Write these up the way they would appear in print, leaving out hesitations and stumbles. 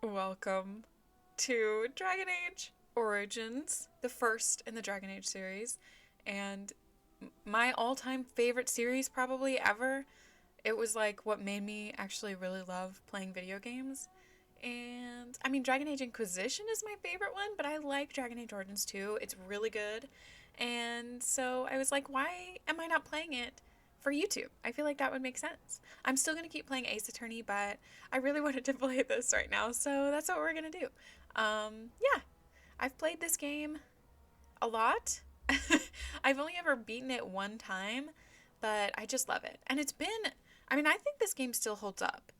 Welcome to Dragon Age Origins, the first in the Dragon Age series, and my all-time favorite series probably ever. It was like what made me actually really love playing video games. And I mean, Dragon Age Inquisition is my favorite one, but I like Dragon Age Origins too. It's really good. And so I was like, why am I not playing it for YouTube? I feel like that would make sense. I'm still going to keep playing Ace Attorney, but I really wanted to play this right now, so that's what we're going to do. Yeah, I've played this game a lot. I've only ever beaten it one time, but I just love it. And it's been, I mean, I think this game still holds up,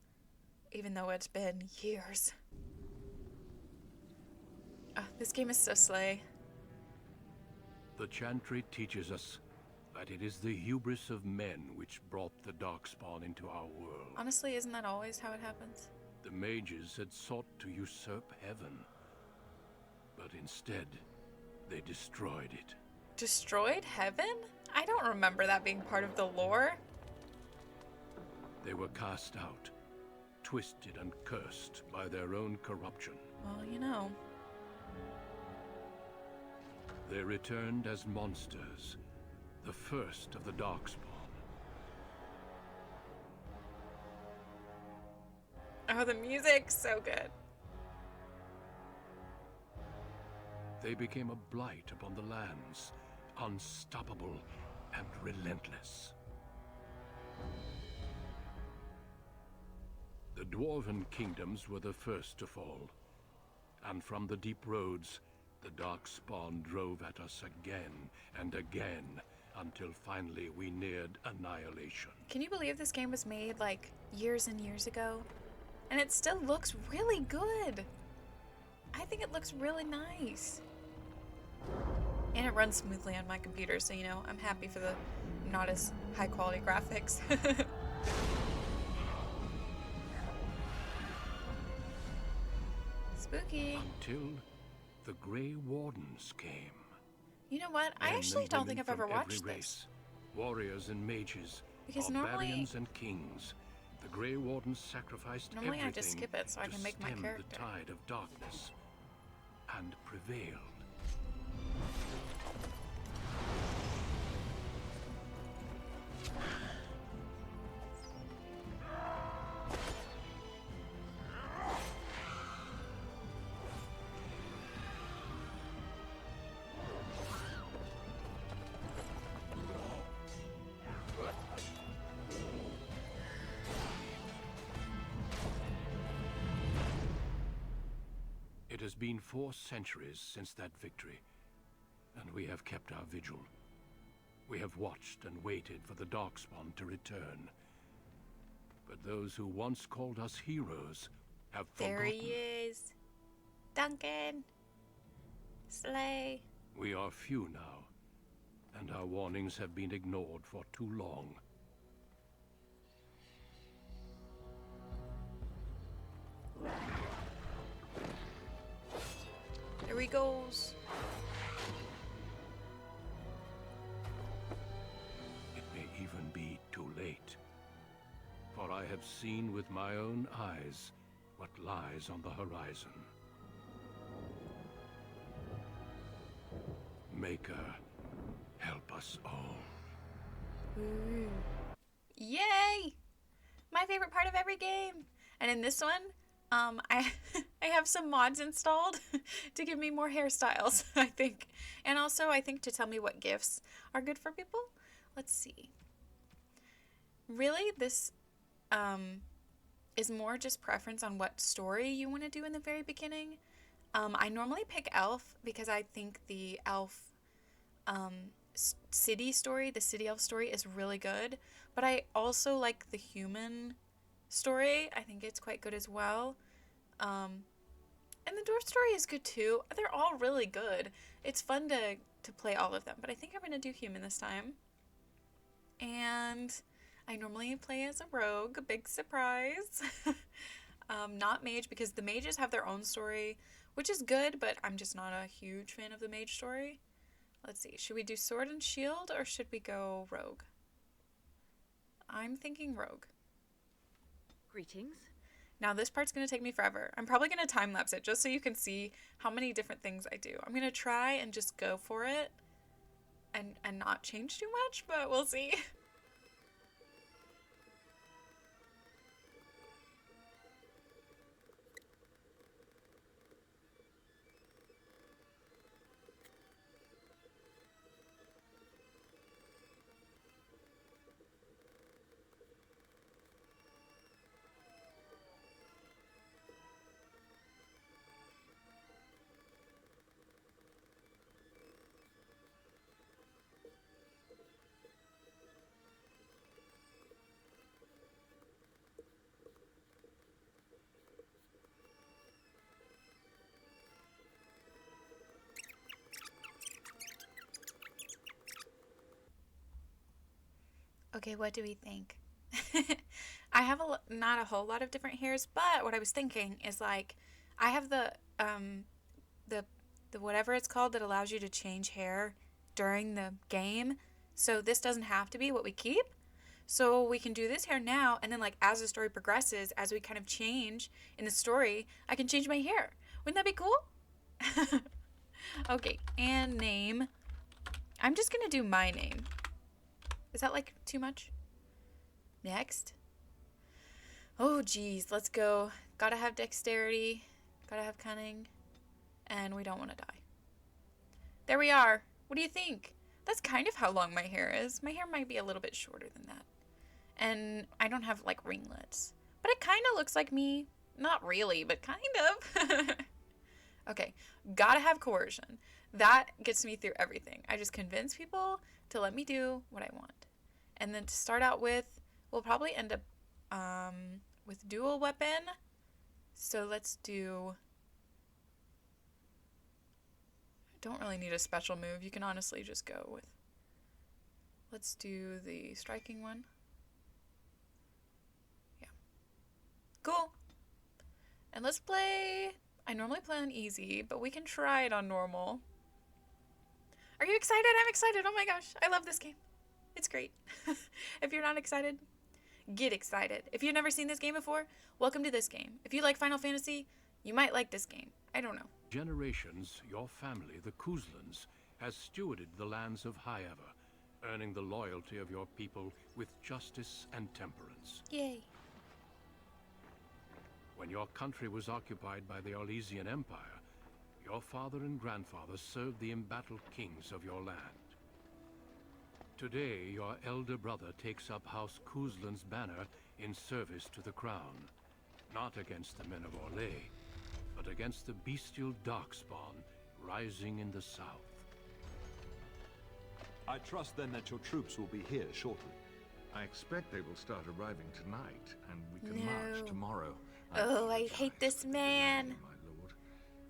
even though it's been years. This game is so slay. The Chantry teaches us that it is the hubris of men which brought the Darkspawn into our world. Honestly, isn't that always how it happens? The mages had sought to usurp heaven, but instead, they destroyed it. Destroyed heaven? I don't remember that being part of the lore. They were cast out, twisted and cursed by their own corruption. Well, you know. They returned as monsters, the first of the Darkspawn. Oh, the music's so good. They became a blight upon the lands, unstoppable and relentless. The Dwarven kingdoms were the first to fall, and from the deep roads, the Darkspawn drove at us again and again, until finally we neared annihilation. Can you believe this game was made like years and years ago? And it still looks really good. I think it looks really nice. And it runs smoothly on my computer, so you know, I'm happy for the not as high quality graphics. Spooky. Until the Grey Wardens came. You know what? I Men actually and don't women think I've from ever every watched race, this. warriors and mages, Because barbarians and kings. The Grey Wardens sacrificed Normally I everything just skip it so I to can make my stem character. the tide of darkness, and prevailed. It has been 4 centuries since that victory, and we have kept our vigil. We have watched and waited for the Darkspawn to return. But those who once called us heroes have There forgotten. he is. Duncan. Slay. We are few now, and our warnings have been ignored for too long. There he goes. It may even be too late. For I have seen with my own eyes what lies on the horizon. Maker, help us all. Ooh. Yay! My favorite part of every game. And in this one, I I have some mods installed to give me more hairstyles, I think. And also, I think to tell me what gifts are good for people. Let's see. Really, this is more just preference on what story you want to do in the very beginning. I normally pick elf because I think the elf city story, the city elf story, is really good. But I also like the human story. I think it's quite good as well. And the dwarf story is good too. They're all really good. It's fun to play all of them, but I think I'm going to do human this time. And I normally play as a rogue, a big surprise. Not mage, because the mages have their own story, which is good, but I'm just not a huge fan of the mage story. Let's see, should we do sword and shield, or should we go rogue? I'm thinking rogue. Greetings. Now this part's going to take me forever. I'm probably going to time lapse it just so you can see how many different things I do. I'm going to try and just go for it and not change too much, but we'll see. Okay, what do we think? I have not a whole lot of different hairs, but what I was thinking is like I have the the whatever it's called that allows you to change hair during the game. So this doesn't have to be what we keep. So we can do this hair now, and then like as the story progresses, as we kind of change in the story, I can change my hair. Wouldn't that be cool? Okay, and name. I'm just gonna do my name. Is that like too much? Next. Oh geez, let's go. Gotta have dexterity, gotta have cunning, and we don't want to die. There we are. What do you think? That's kind of how long my hair is. My hair might be a little bit shorter than that. And I don't have like ringlets. But it kind of looks like me. Not really, but kind of. Okay, gotta have coercion. That gets me through everything. I just convince people to let me do what I want. And then to start out with, we'll probably end up with dual weapon. So let's do... I don't really need a special move. You can honestly just go with... Let's do the striking one. Yeah. Cool. And let's play... I normally play on easy, but we can try it on normal. Are you excited? I'm excited. Oh my gosh. I love this game. It's great. If you're not excited, get excited. If you've never seen this game before, welcome to this game. If you like Final Fantasy, you might like this game. I don't know. Generations, your family, the Kuzlans, has stewarded the lands of highever, earning the loyalty of your people with justice and temperance. Yay. When your country was occupied by the Orlesian Empire, your father and grandfather served the embattled kings of your land. Today, your elder brother takes up House Kuzlan's banner in service to the crown, not against the men of Orlais, but against the bestial darkspawn rising in the south. I trust then that your troops will be here shortly. I expect they will start arriving tonight, and we can No. march tomorrow. Oh, I hate this man. My lord.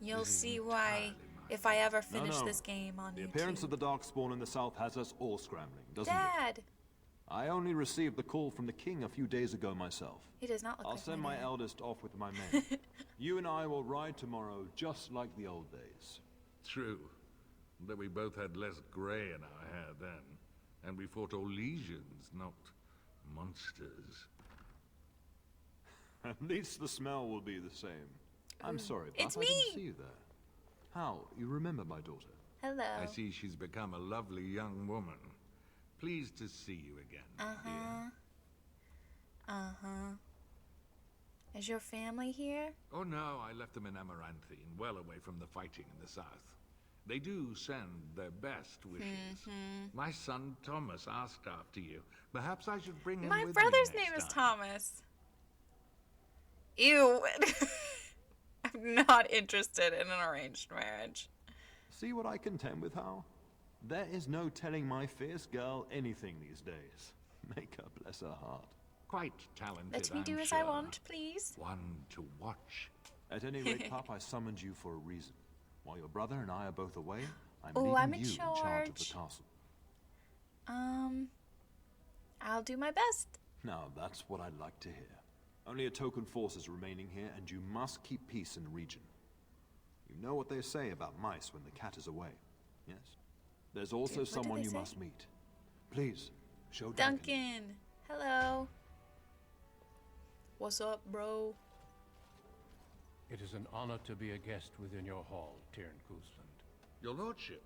You'll This is see why entirely my if I ever finish No. this game on The YouTube. appearance of the Darkspawn in the south has us all scrambling, doesn't it? Dad! I only received the call from the king a few days ago myself. He does not look I'll like send my dad. eldest off with my men. You and I will ride tomorrow just like the old days. True. Though we both had less grey in our hair then. And we fought Orlesians, not monsters. At least the smell will be the same. I'm sorry, It's but I didn't me! see you there. How? You remember my daughter? Hello. I see she's become a lovely young woman. Pleased to see you again, dear. Uh-huh. Is your family here? Oh no, I left them in Amaranthine, well away from the fighting in the south. They do send their best wishes. My son Thomas asked after you. Perhaps I should bring him My with brother's me name next is time. Thomas. Ew. I'm not interested in an arranged marriage. See what I contend with, Hal? There is no telling my fierce girl anything these days. Make her bless her heart. Quite talented, Let me I'm do as sure. I want, please. One to watch. At any rate, Pop, I summoned you for a reason. While your brother and I are both away, I'm Oh, leaving I'm in you in charge of the charge. castle. I'll do my best. Now, that's what I'd like to hear. Only a token force is remaining here, and you must keep peace in the region. You know what they say about mice when the cat is away, yes? There's also What did someone they you say? must meet. Please, show Duncan. Hello. What's up, bro? It is an honor to be a guest within your hall, Tyrn Cousland. Your lordship,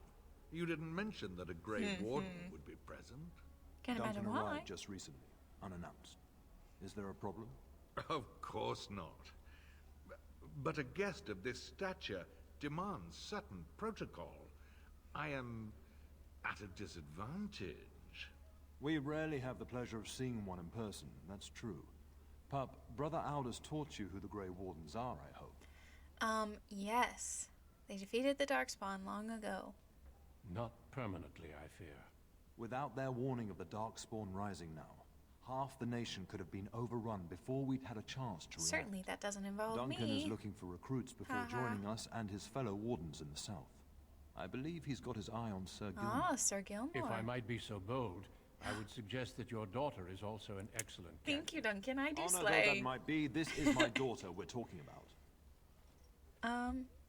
you didn't mention that a Grey Warden would be present. Can't imagine Duncan why. arrived just recently, unannounced. Is there a problem? Of course not. But a guest of this stature demands certain protocol. I am at a disadvantage. We rarely have the pleasure of seeing one in person, that's true. Pup, Brother Aldous taught you who the Grey Wardens are, I hope. Yes. They defeated the Darkspawn long ago. Not permanently, I fear. Without their warning of the Darkspawn rising now, half the nation could have been overrun before we'd had a chance to react. Certainly that doesn't involve Duncan me. is looking for recruits before joining us and his fellow wardens in the south. I believe he's got his eye on Sir Gilmore. Ah, Sir Gilmore. If I might be so bold, I would suggest that your daughter is also an excellent Thank you, Duncan. I do Honor though slay. that might be, this is my daughter we're talking about.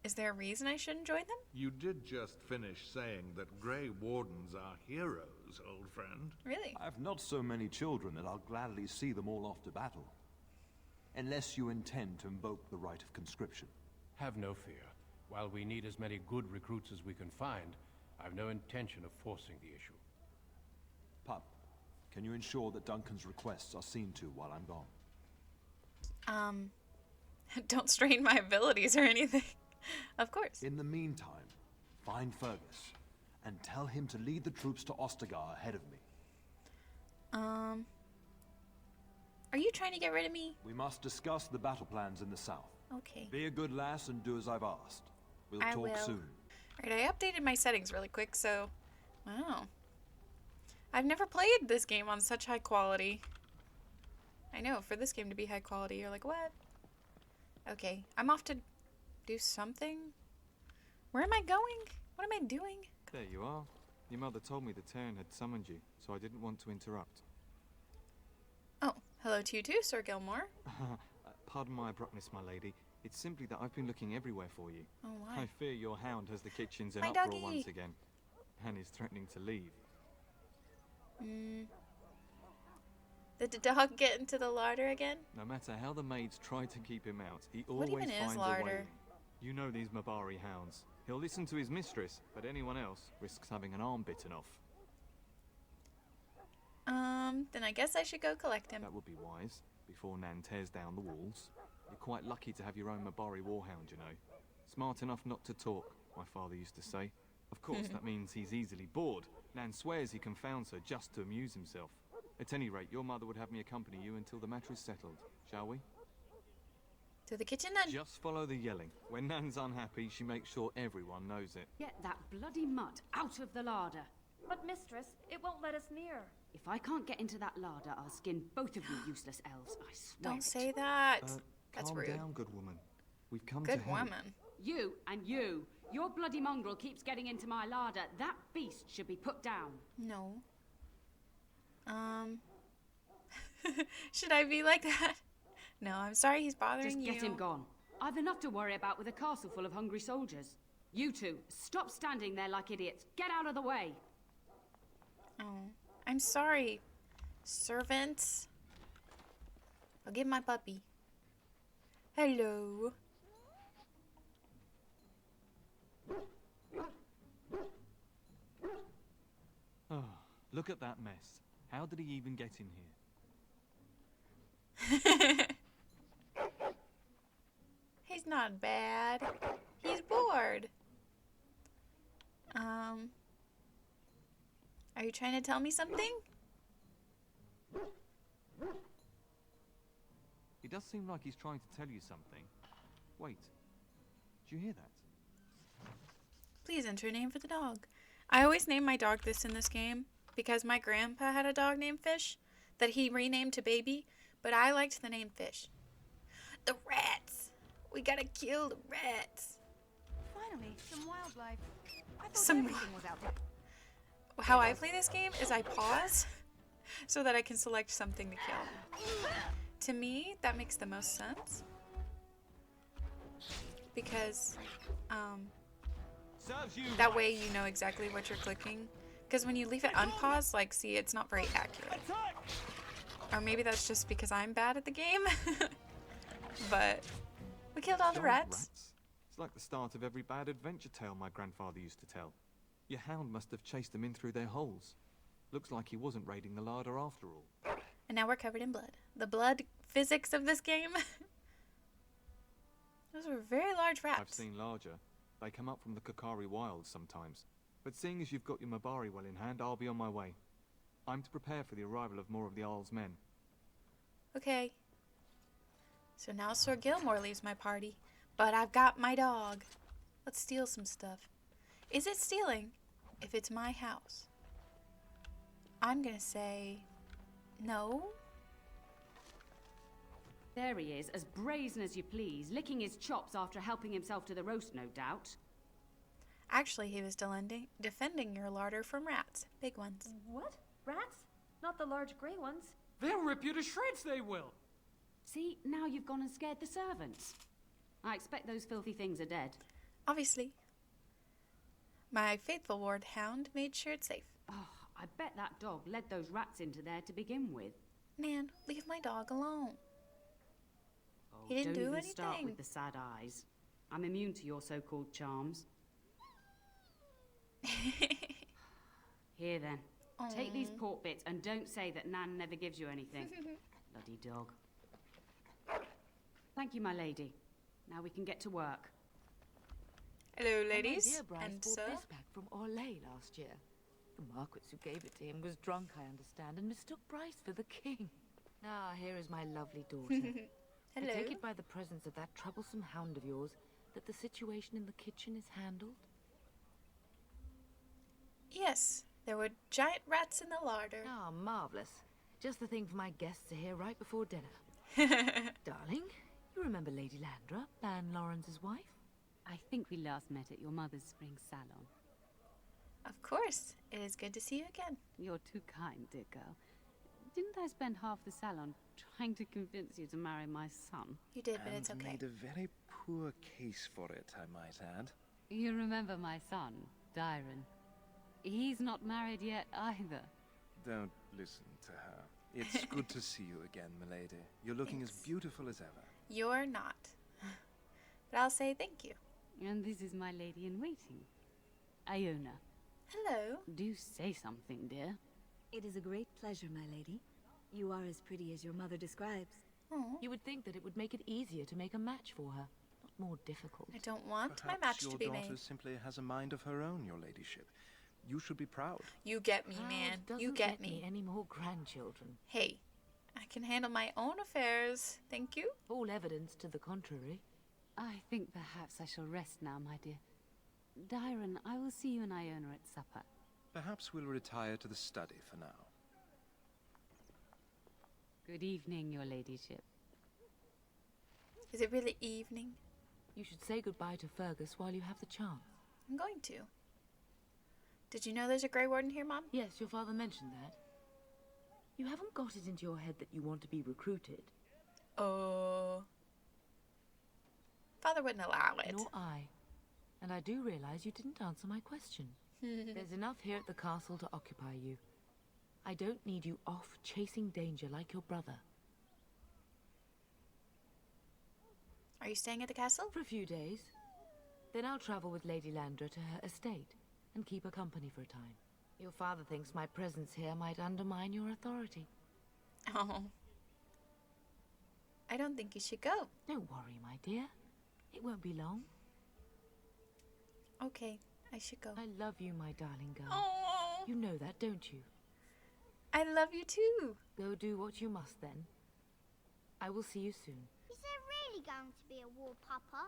Is there a reason I shouldn't join them? You did just finish saying that Grey Wardens are heroes, old friend. Really? I've not so many children that I'll gladly see them all off to battle. Unless you intend to invoke the right of conscription. Have no fear. While we need as many good recruits as we can find, I've no intention of forcing the issue. Pup, can you ensure that Duncan's requests are seen to while I'm gone? Don't strain my abilities or anything. Of course. In the meantime, find Fergus and tell him to lead the troops to Ostagar ahead of me. Are you trying to get rid of me? We must discuss the battle plans in the south. Okay. Be a good lass and do as I've asked. We'll I talk will. soon. Alright, I updated my settings really quick, so... Wow. I've never played this game on such high quality. I know, for this game to be high quality, you're like, what? Okay, I'm off to do something. Where am I going? What am I doing? There you are. Your mother told me the Tyrn had summoned you, so I didn't want to interrupt. Oh, hello to you too, Sir Gilmore. Pardon my abruptness, my lady. It's simply that I've been looking everywhere for you. Oh, I why? fear your hound has the kitchens in My uproar doggy. once again, and is threatening to leave. Did the dog get into the larder again? No matter how the maids try to keep him out, he What always even is finds a larder? way. You know these Mabari hounds. He'll listen to his mistress, but anyone else risks having an arm bitten off. Then I guess I should go collect him. That would be wise, before Nan tears down the walls. You're quite lucky to have your own Mabari warhound, you know. Smart enough not to talk, my father used to say. Of course, that means he's easily bored. Nan swears he confounds her just to amuse himself. At any rate, your mother would have me accompany you until the matter is settled, shall we? To the kitchen then. Just follow the yelling. When Nan's unhappy, she makes sure everyone knows it. Get that bloody mutt out of the larder. But mistress, it won't let us near. If I can't get into that larder, I'll skin both of you useless elves, I swear. Don't say that. That's Calm rude. down, good woman. We've come Good to help. woman. You and you. Your bloody mongrel keeps getting into my larder. That beast should be put down. No. Should I be like that? No, I'm sorry he's bothering Just you. get him gone. I've enough to worry about with a castle full of hungry soldiers. You two, stop standing there like idiots. Get out of the way. Oh, I'm sorry, servants. I'll get my puppy. Hello. Oh, look at that mess. How did he even get in here? He's not bad. He's bored. Are you trying to tell me something? It does seem like he's trying to tell you something. Wait, did you hear that? Please enter a name for the dog. I always name my dog this in this game because my grandpa had a dog named Fish that he renamed to Baby, but I liked the name Fish. The rats! We gotta kill the rats. Finally, some wildlife. I thought Some everything was out there. How I play this game is I pause so that I can select something to kill. To me, that makes the most sense. Because, that way you know exactly what you're clicking. Because when you leave it unpaused, like, see, it's not very accurate. Or maybe that's just because I'm bad at the game. But We killed all the Giant rats. It's like the start of every bad adventure tale my grandfather used to tell. Your hound must have chased them in through their holes. Looks like he wasn't raiding the larder after all. And now we're covered in blood. The blood physics of this game. Those were very large rats. I've seen larger. They come up from the Kakari wilds sometimes. But seeing as you've got your Mabari well in hand, I'll be on my way. I'm to prepare for the arrival of more of the Isle's men. Okay. So now Sir Gilmore leaves my party. But I've got my dog. Let's steal some stuff. Is it stealing if it's my house? I'm gonna say no. There he is, as brazen as you please, licking his chops after helping himself to the roast, no doubt. Actually, he was defending your larder from rats. Big ones. What? Rats? Not the large grey ones. They'll rip you to shreds, they will. See, now you've gone and scared the servants. I expect those filthy things are dead. Obviously. My faithful ward hound made sure it's safe. Oh, I bet that dog led those rats into there to begin with. Nan, leave my dog alone. Oh, He didn't don't do even start anything. with the sad eyes. I'm immune to your so-called charms. Here then, take these pork bits and don't say that Nan never gives you anything. Bloody dog. Thank you, my lady. Now we can get to work. Hello, ladies. My dear Bryce And bought sir. this back from Orlais last year. The Marquis who gave it to him was drunk, I understand, and mistook Bryce for the king. Ah, here is my lovely daughter. I Hello. take it by the presence of that troublesome hound of yours that the situation in the kitchen is handled? Yes, there were giant rats in the larder. Ah, marvellous. Just the thing for my guests to hear right before dinner. Darling, you remember Lady Landra, Ban Lawrence's wife? I think we last met at your mother's spring salon. Of course. It is good to see you again. You're too kind, dear girl. Didn't I spend half the salon trying to convince you to marry my son? You did, but it's And okay. made a very poor case for it, I might add. You remember my son, Dyron. He's not married yet either. Don't listen to her. It's good to see you again, milady. You're looking as Thanks. beautiful as ever. You're not. But I'll say thank you. And this is my lady in waiting, Iona. Hello. Do say something, dear. It is a great pleasure, my lady. You are as pretty as your mother describes. Oh, You would think that it would make it easier to make a match for her, not more difficult. I don't want Perhaps my match your to be daughter made. simply has a mind of her own, your ladyship. You should be proud. You get me, Proud man. doesn't You get me. any more grandchildren. Hey, I can handle my own affairs. Thank you. All evidence to the contrary. I think perhaps I shall rest now, my dear. Dyron, I will see you and Iona at supper. Perhaps we'll retire to the study for now. Good evening, your ladyship. Is it really evening? You should say goodbye to Fergus while you have the chance. I'm going to. Did you know there's a Grey Warden here, Mom? Yes, your father mentioned that. You haven't got it into your head that you want to be recruited. Oh. Father wouldn't allow it. Nor I. And I do realize you didn't answer my question. There's enough here at the castle to occupy you. I don't need you off chasing danger like your brother. Are you staying at the castle? For a few days. Then I'll travel with Lady Landra to her estate and keep her company for a time. Your father thinks my presence here might undermine your authority. Oh. I don't think you should go. Don't worry, my dear. It won't be long. Okay, I should go. I love you, my darling girl. Oh. You know that, don't you? I love you too. Go do what you must then. I will see you soon. Is there really going to be a war, Papa?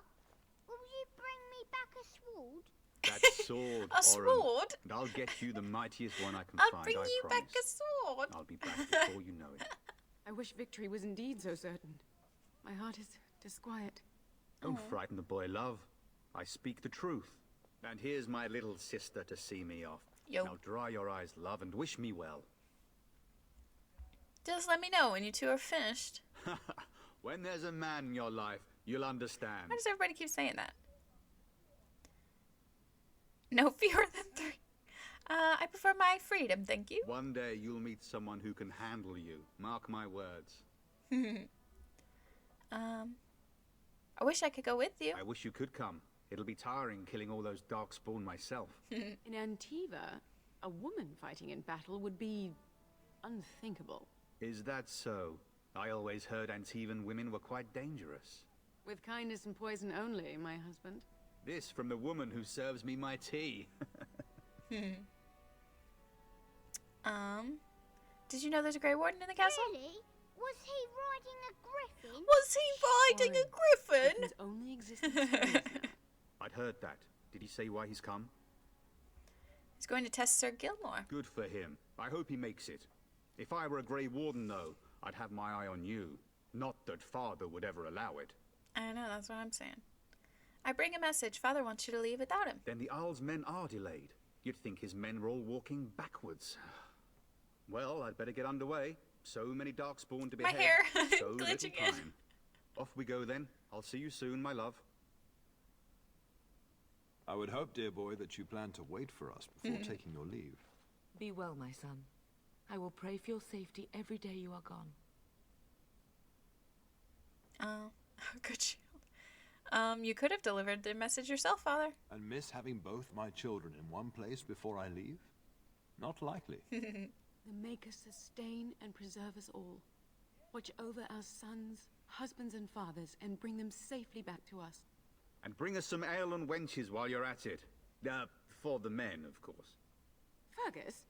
Will you bring me back a sword? That sword, A sword? And I'll get you the mightiest one I can I'll find, bring I you promise. back a sword. I'll be back before you know it. I wish victory was indeed so certain. My heart is disquiet. Don't frighten the boy, love. I speak the truth. And here's my little sister to see me off. Yo. Now dry your eyes, love, and wish me well. Just let me know when you two are finished. When there's a man in your life, you'll understand. Why does everybody keep saying that? No fewer than 3. I prefer my freedom, thank you. One day you'll meet someone who can handle you. Mark my words. I wish I could go with you. I wish you could come. It'll be tiring killing all those darkspawn myself. In Antiva, a woman fighting in battle would be unthinkable. Is that so? I always heard Antivan women were quite dangerous. With kindness and poison only, my husband. This from the woman who serves me my tea. Did you know there's a Grey Warden in the castle? Really? Was he riding a griffin? Was he riding a griffin? Griffins only exist in stories now. I'd heard that. Did he say why he's come? He's going to test Sir Gilmore. Good for him. I hope he makes it. If I were a Grey Warden, though, I'd have my eye on you. Not that Father would ever allow it. I know, that's what I'm saying. I bring a message. Father wants you to leave without him. Then the Isle's men are delayed. You'd think his men were all walking backwards. Well, I'd better get underway. So many darkspawn to be My had. hair So little glitching in. time. Off we go then. I'll see you soon, my love. I would hope, dear boy, that you plan to wait for us before taking your leave. Be well, my son. I will pray for your safety every day you are gone. Oh, good shield. You could have delivered the message yourself, Father. And miss having both my children in one place before I leave? Not likely. The Maker sustain and preserve us all. Watch over our sons, husbands and fathers, and bring them safely back to us. And bring us some ale and wenches while you're at it. For the men, of course. Fergus,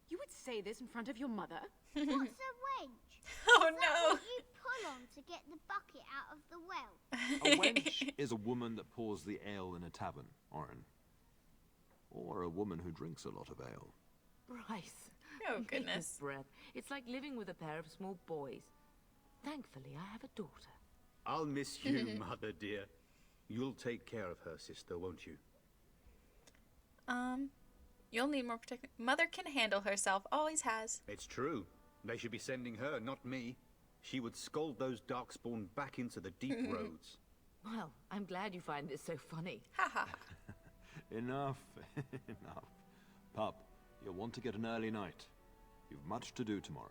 you would say this in front of your mother? What's a wench? Oh Is that no! what you pull on to get the bucket out of the well? A wench is a woman that pours the ale in a tavern, Orin. Or a woman who drinks a lot of ale. Bryce. Oh, goodness. Breath. It's like living with a pair of small boys. Thankfully, I have a daughter. I'll miss you, Mother dear. You'll take care of her, sister, won't you? You'll need more protection. Mother can handle herself, always has. It's true. They should be sending her, not me. She would scold those darkspawn back into the deep roads. Well, I'm glad you find this so funny. Ha ha. Enough, enough. Pup, you'll want to get an early night. You've much to do tomorrow.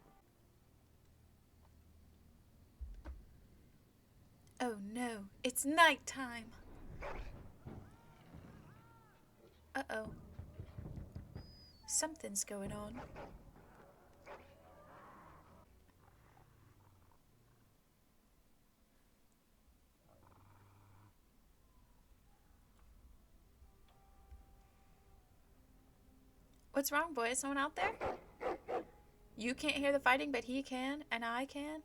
Oh no, it's nighttime. Uh-oh. Something's going on. What's wrong, boy? Is someone out there? You can't hear the fighting, but he can, and I can.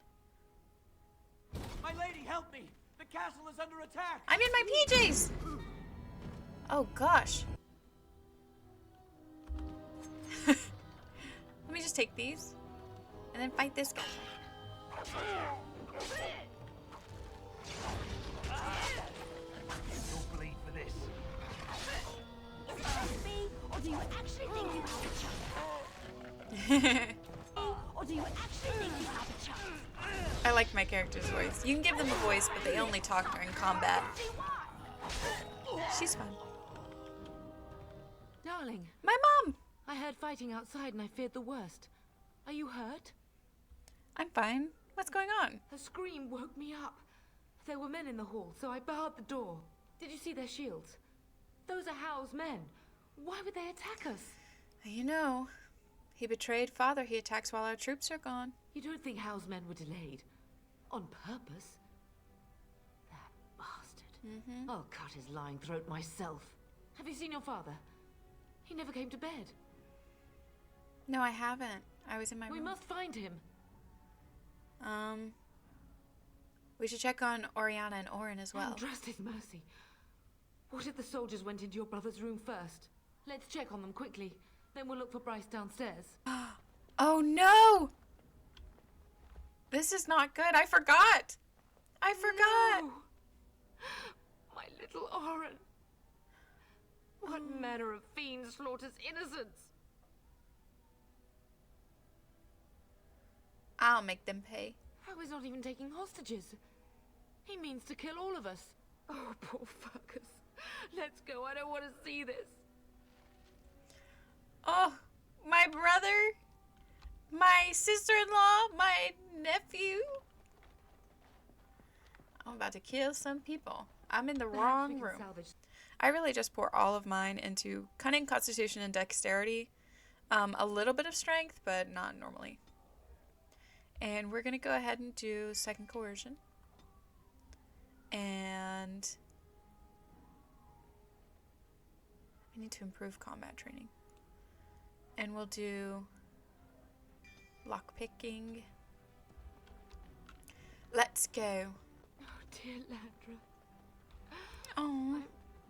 My lady, help me! The castle is under attack! I'm in my PJs! Oh, gosh. Let me just take these, and then fight this guy. You'll bleed for this. Or do you actually think you have a chance? Or do you actually think you have a chance? I like my character's voice. You can give them a voice, but they only talk during combat. She's fun. Darling. My mom! I heard fighting outside and I feared the worst. Are you hurt? I'm fine. What's going on? Her scream woke me up. There were men in the hall, so I barred the door. Did you see their shields? Those are Howe's men. Why would they attack us? You know, he betrayed Father. He attacks while our troops are gone. You don't think Howe's men were delayed? On purpose? That bastard. I'll cut his lying throat myself. Have you seen your father? He never came to bed. No, I haven't. I was in my room. We must find him. We should check on Oriana and Orin as well. And trust his mercy. What if the soldiers went into your brother's room first? Let's check on them quickly. Then we'll look for Bryce downstairs. Oh no! This is not good. I forgot. I forgot. No. My little Orin. What manner of fiend slaughters innocents? I'll make them pay. How is not even taking hostages? He means to kill all of us. Oh, poor Fergus. Let's go. I don't want to see this. Oh, my brother, my sister-in-law, my nephew. I'm about to kill some people. I'm in the wrong room. I really just pour all of mine into cunning, constitution, and dexterity. A little bit of strength, but not normally. And we're going to go ahead and do second coercion. And I need to improve combat training. And we'll do lockpicking. Let's go. Oh, dear Landra. Oh.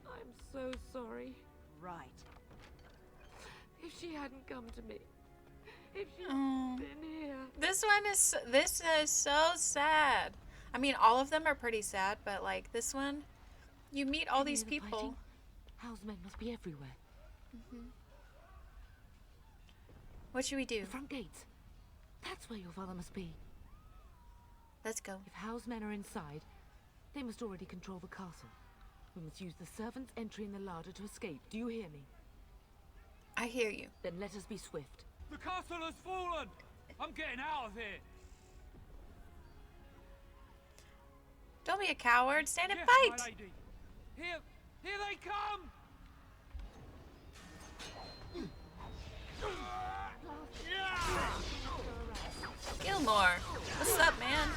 I'm so sorry. Right. If she hadn't come to me, if she'd Oh. been here. This is so sad. I mean, all of them are pretty sad, but like this one, you meet all these people. House men must be everywhere. What should we do? The front gates. That's where your father must be. Let's go. If house men are inside, they must already control the castle. We must use the servants' entry in the larder to escape. Do you hear me? I hear you. Then let us be swift. The castle has fallen! I'm getting out of here! Don't be a coward. Stand and Yes, fight. my lady. Here they come! Gilmore, what's up, man?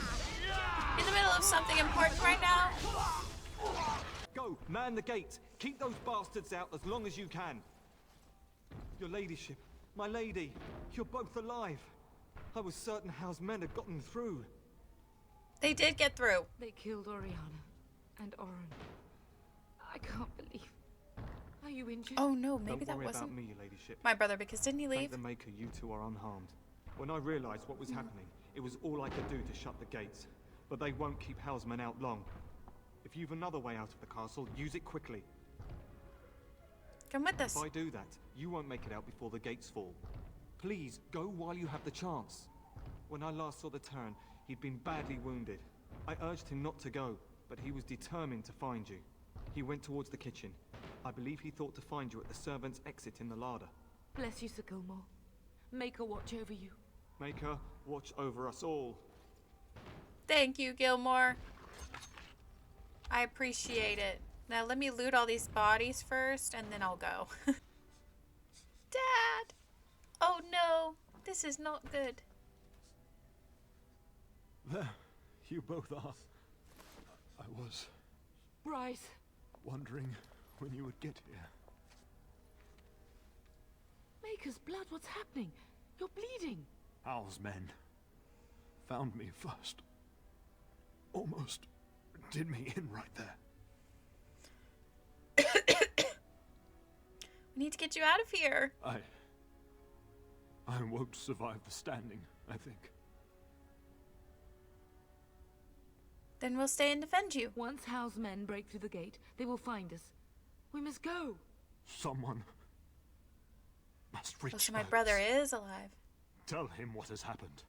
In the middle of something important right now? Go, man the gate. Keep those bastards out as long as you can. Your ladyship, my lady, you're both alive. I was certain House men had gotten through. They did get through. They killed Oriana and Oren. I can't believe. Are you injured? Oh no, maybe Don't that worry wasn't about me, your ladyship. my brother, because didn't he leave? Thank the Maker, you two are unharmed. When I realized what was happening, it was all I could do to shut the gates. But they won't keep Housemen out long. If you've another way out of the castle, use it quickly. Come with us. If I do that, you won't make it out before the gates fall. Please, go while you have the chance. When I last saw the Terran, he'd been badly wounded. I urged him not to go, but he was determined to find you. He went towards the kitchen. I believe he thought to find you at the servants' exit in the larder. Bless you, Sir Gilmore. Make her watch over you. Make her watch over us all. Thank you, Gilmore. I appreciate it. Now let me loot all these bodies first, and then I'll go. Dad! Oh no, this is not good. There, you both are. I was Bryce. wondering when you would get here. Maker's blood, what's happening? You're bleeding. Hal's men found me first. Almost did me in right there. We need to get you out of here. I won't survive the standing, I think. Then we'll stay and defend you. Once Hal's men break through the gate, they will find us. We must go. Someone must reach So my Alex. brother is alive. Tell him what has happened.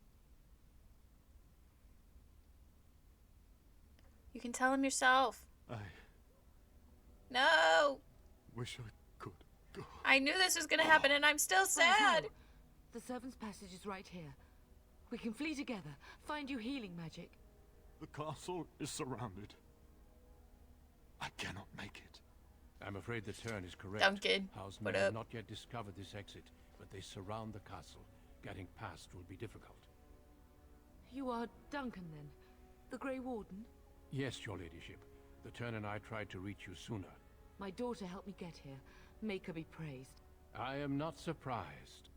You can tell him yourself. I No! wish I could go. I knew this was gonna happen and I'm still sad. No. The servants' passage is right here. We can flee together. Find you healing magic. The castle is surrounded. I cannot make it. I'm afraid the turn is correct. Duncan, Housemen what have up? not yet discovered this exit, but they surround the castle. Getting past will be difficult. You are Duncan, then? The Grey Warden? Yes, your ladyship. The turn and I tried to reach you sooner. My daughter helped me get here. Make her be praised. I am not surprised.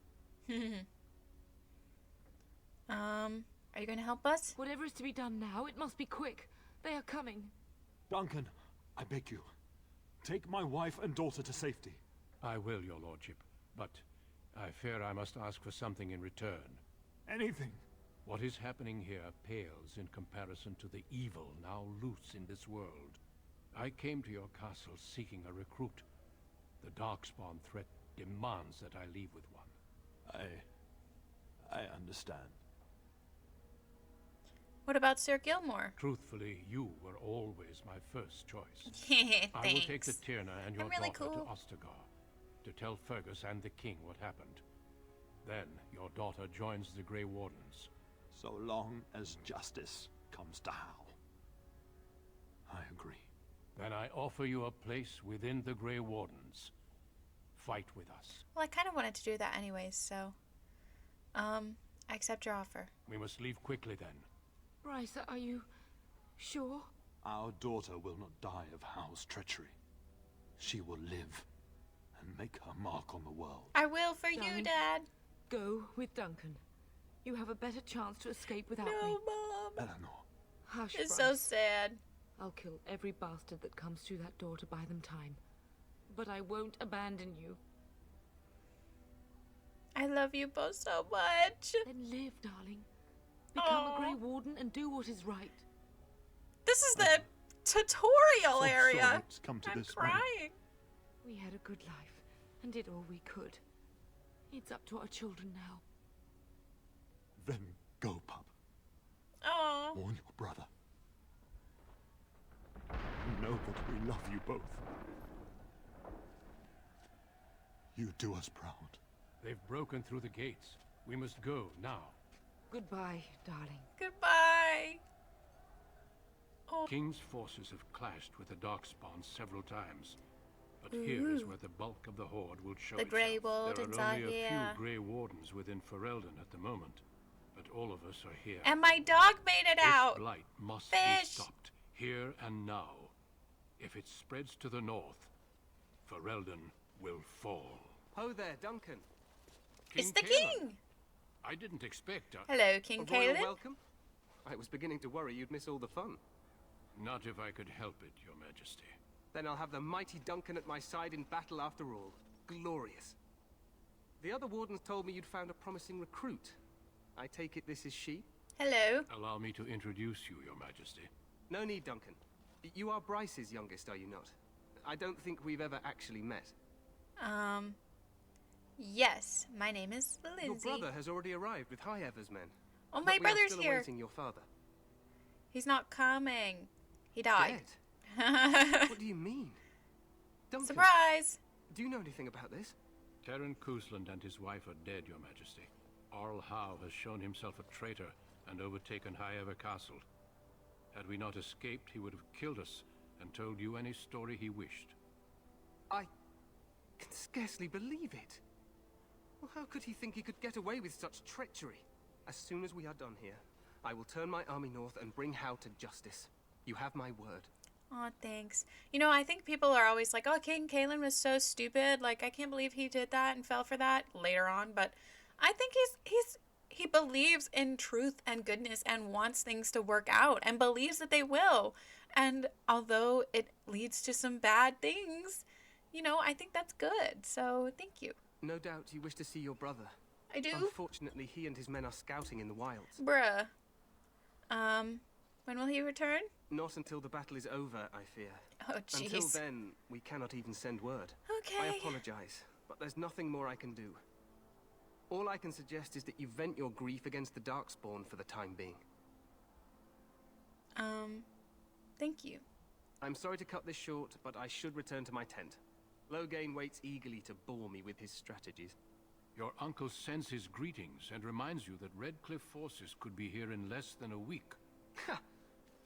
Are you gonna help us? Whatever is to be done now, it must be quick. They are coming. Duncan, I beg you, take my wife and daughter to safety. I will, your lordship, but I fear I must ask for something in return. Anything. What is happening here pales in comparison to the evil now loose in this world. I came to your castle seeking a recruit. The Darkspawn threat demands that I leave with one. I understand. What about Sir Gilmore? Truthfully, you were always my first choice. Thanks. I will take the Tyrna and your I'm really daughter cool. to Ostagar to tell Fergus and the king what happened. Then your daughter joins the Grey Wardens. So long as justice comes to Hal. I agree. Then I offer you a place within the Grey Wardens. Fight with us. Well, I kind of wanted to do that anyways, so... I accept your offer. We must leave quickly then. Bryce, are you sure? Our daughter will not die of Hal's treachery. She will live and make her mark on the world. I will for you, Darling, Dad. Go with Duncan. You have a better chance to escape without me. No, Mom. Eleanor. Hush, It's Bryce. so sad. I'll kill every bastard that comes through that door to buy them time. But I won't abandon you. I love you both so much. Then live, darling. Become a Grey Warden and do what is right. This is the tutorial So area. sorry it's come to I'm this, crying. We had a good life and did all we could. It's up to our children now. Then go, pup. Oh. Warn your brother. Know that we love you both. You do us proud. They've broken through the gates. We must go now. Goodbye, darling. Goodbye. Oh. King's forces have clashed with the Darkspawn several times. But here is where the bulk of the Horde will show The Grey itself. Wardens There are are only a here. few Grey Wardens within Ferelden at the moment. But all of us are here. And my dog made it out. This blight must Fish. be stopped, here and now. If it spreads to the north, Ferelden will fall. Ho there, Duncan. It's the Caleb. king. I didn't expect... Hello, King A royal Caleb. welcome? I was beginning to worry you'd miss all the fun. Not if I could help it, Your Majesty. Then I'll have the mighty Duncan at my side in battle after all. Glorious. The other wardens told me you'd found a promising recruit. I take it this is she? Hello. Allow me to introduce you, Your Majesty. No need, Duncan. You are Bryce's youngest, are you not? I don't think we've ever actually met. Yes, my name is Lindsay. Your brother has already arrived with highever's men. Oh, But my we are brother's still here. awaiting your father. He's not coming. He died. What do you mean? Duncan, Surprise! do you know anything about this? Terran Cousland and his wife are dead, Your Majesty. Arl Howe has shown himself a traitor and overtaken highever Castle. Had we not escaped, he would have killed us and told you any story he wished. I can scarcely believe it. Well, how could he think he could get away with such treachery? As soon as we are done here, I will turn my army north and bring Howe to justice. You have my word. Aw, thanks. You know, I think people are always like, oh, King Kalen was so stupid. Like, I can't believe he did that and fell for that later on. But I think he believes in truth and goodness and wants things to work out and believes that they will. And although it leads to some bad things, you know, I think that's good. So thank you. No doubt you wish to see your brother. I do. Unfortunately, he and his men are scouting in the wilds. Bruh. When will he return? Not until the battle is over, I fear. Oh, Until jeez. then, we cannot even send word. Okay. I apologize, but there's nothing more I can do. All I can suggest is that you vent your grief against the Darkspawn for the time being. Thank you. I'm sorry to cut this short, but I should return to my tent. Loghain waits eagerly to bore me with his strategies. Your uncle sends his greetings and reminds you that Redcliffe forces could be here in less than a week. Ha!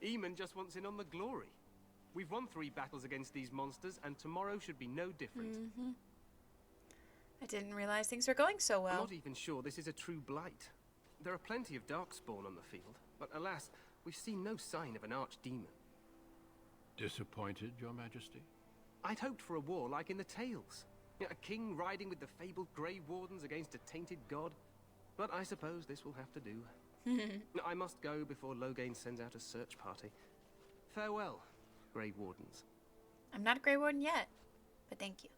Eamon just wants in on the glory. We've won 3 battles against these monsters, and tomorrow should be no different. I didn't realize things were going so I'm well. not even sure this is a true blight. There are plenty of Darkspawn on the field, but alas, we've seen no sign of an archdemon. Disappointed, Your Majesty? I'd hoped for a war like in the tales. A king riding with the fabled Grey Wardens against a tainted god. But I suppose this will have to do. I must go before Loghain sends out a search party. Farewell, Grey Wardens. I'm not a Grey Warden yet, but thank you.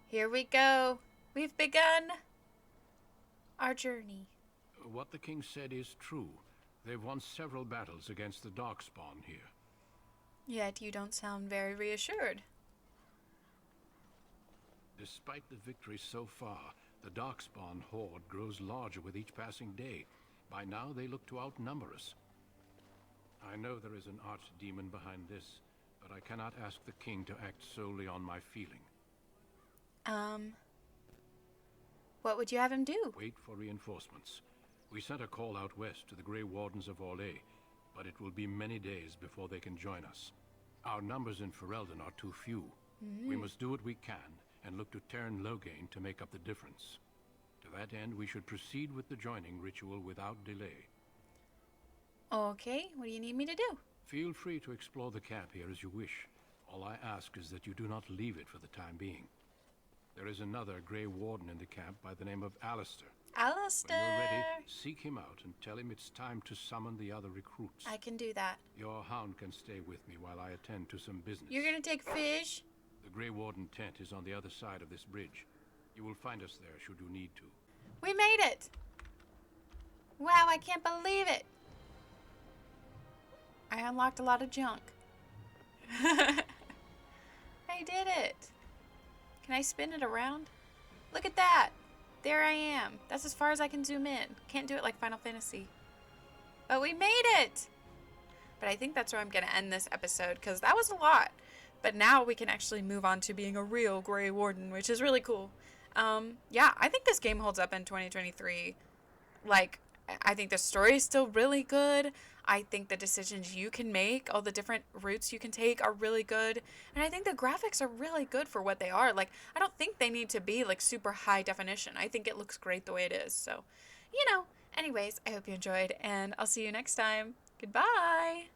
Here we go. We've begun our journey. What the king said is true. They've won several battles against the Darkspawn here. Yet you don't sound very reassured. Despite the victories so far, the Darkspawn horde grows larger with each passing day. By now, they look to outnumber us. I know there is an archdemon behind this, but I cannot ask the king to act solely on my feeling. What would you have him do? Wait for reinforcements. We sent a call out west to the Grey Wardens of Orlais. but it will be many days before they can join us. Our numbers in Ferelden are too few. We must do what we can, and look to Terran Loghain to make up the difference. To that end, we should proceed with the joining ritual without delay. Okay, what do you need me to do? Feel free to explore the camp here as you wish. All I ask is that you do not leave it for the time being. There is another Grey Warden in the camp by the name of Alistair. Alistair! When you're ready, seek him out and tell him it's time to summon the other recruits. I can do that. Your hound can stay with me while I attend to some business. You're gonna take fish? The Grey Warden tent is on the other side of this bridge. You will find us there should you need to. We made it! Wow, I can't believe it! I unlocked a lot of junk. I did it! Can I spin it around? Look at that! There I am. That's as far as I can zoom in. Can't do it like Final Fantasy. But we made it! But I think that's where I'm going to end this episode, because that was a lot. But now we can actually move on to being a real Grey Warden, which is really cool. Yeah, I think this game holds up in 2023. Like, I think the story is still really good. I think the decisions you can make, all the different routes you can take are really good. And I think the graphics are really good for what they are. Like, I don't think they need to be, like, super high definition. I think it looks great the way it is. So, you know, anyways, I hope you enjoyed, and I'll see you next time. Goodbye!